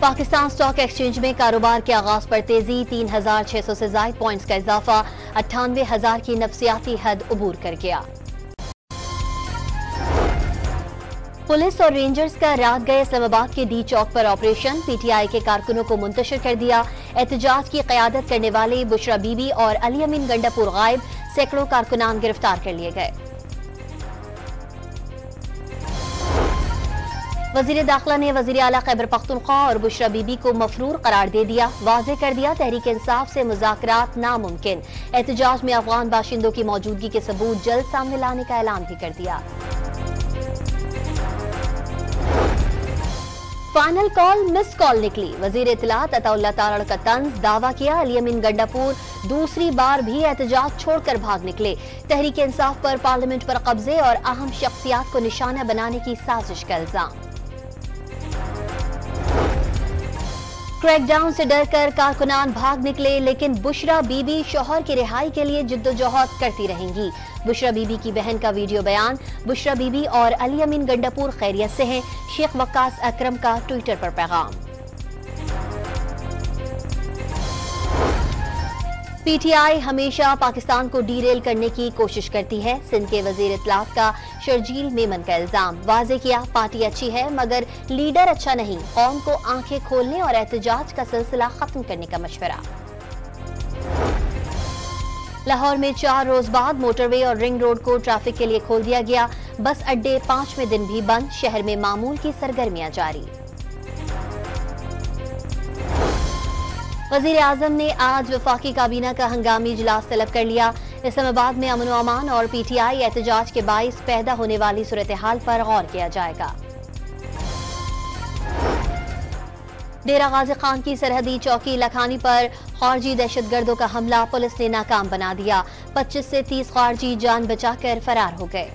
Pakistan stock exchange में कारोबार के आगाज पर तेजी, 3,600 से ज्यादा पॉइंट्स का इजाफा, 98,000 की नफसियाती हद उबूर कर गया। पुलिस और रेंजर्स का रात गए इस्लामाबाद के डी चौक पर ऑपरेशन, पीटीआई के कारकुनों को मुंतशिर कर दिया। एहतजाज की क़यादत करने वाले बुशरा बीबी और अली अमीन गंडापुर गायब, सैकड़ों कारकुनान गिरफ्तार कर लिए गए। वजीर दाखिला ने वजीर आला खैबर पख्तूनख्वा और बुशरा बीबी को मफरूर करार दे दिया। वाज़ेह कर दिया तहरीक इंसाफ से मुज़ाकरात नामुमकिन। एहतजाज में अफगान बाशिंदों की मौजूदगी के सबूत जल्द सामने लाने का ऐलान भी कर दिया। फाइनल कॉल मिस कॉल निकली। वजीर इत्तलात अताउल्लाह तारड़ का तंज, दावा किया अली अमीन गंडापुर दूसरी बार भी एहतजाज छोड़कर भाग निकले। तहरीक इंसाफ पर पार्लियामेंट पर कब्जे और अहम शख्सियात को निशाना बनाने की साजिश का इल्जाम। क्रैकडाउन से डरकर कारकुनान भाग निकले, लेकिन बुशरा बीबी शौहर की रिहाई के लिए जिद्दोजहद करती रहेंगी। बुशरा बीबी की बहन का वीडियो बयान। बुशरा बीबी और अली अमीन गंडापुर खैरियत से हैं। शेख वक्कास अकरम का ट्विटर पर पैगाम। पीटीआई हमेशा पाकिस्तान को डीरेल करने की कोशिश करती है। सिंध के वजीर इत्तलात का शर्जील मेमन का इल्जाम। वाज़ेह किया पार्टी अच्छी है मगर लीडर अच्छा नहीं। कौम को आंखें खोलने और एहतजाज का सिलसिला खत्म करने का मशवरा। लाहौर में 4 रोज बाद मोटरवे और रिंग रोड को ट्रैफिक के लिए खोल दिया गया। बस अड्डे 5वें दिन भी बंद। शहर में मामूल की सरगर्मियां जारी। वजीर आजम ने आज वफाकी काबीना का हंगामी इजलास तलब कर लिया। इस्लामाबाद में अमन व अमान और पीटीआई एहतजाज के बाइस पैदा होने वाली सूरत हाल पर गौर किया जाएगा। डेरा गाजी खान की सरहदी चौकी लखानी पर खारजी दहशतगर्दों का हमला पुलिस ने नाकाम बना दिया। 25 से 30 खारजी जान बचाकर फरार हो गए।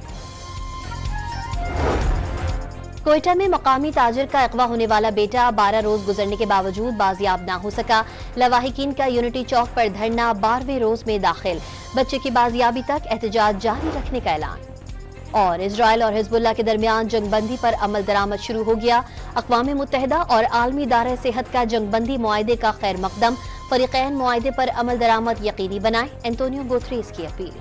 कोयटा में मकामी ताजिर का अगवा होने वाला बेटा 12 रोज गुजरने के बावजूद बाजियाब ना हो सका। लवाहिकीन का यूनिटी चौक पर धरना 12वें रोज में दाखिल। बच्चे की बाजियाबी तक एहतजाज जारी रखने का ऐलान। और इजराइल और हिजबुल्लाह के दरमियान जंगबंदी पर अमल दरामद शुरू हो गया। अक़वाम मुत्तहिदा और आलमी इदारा सेहत का जंगबंदी मुआहदे का खैर मकदम। फरीक़ैन मुआहदे पर अमल दरामद यकीनी बनाए। एंटोनियो गुतरेस की अपील।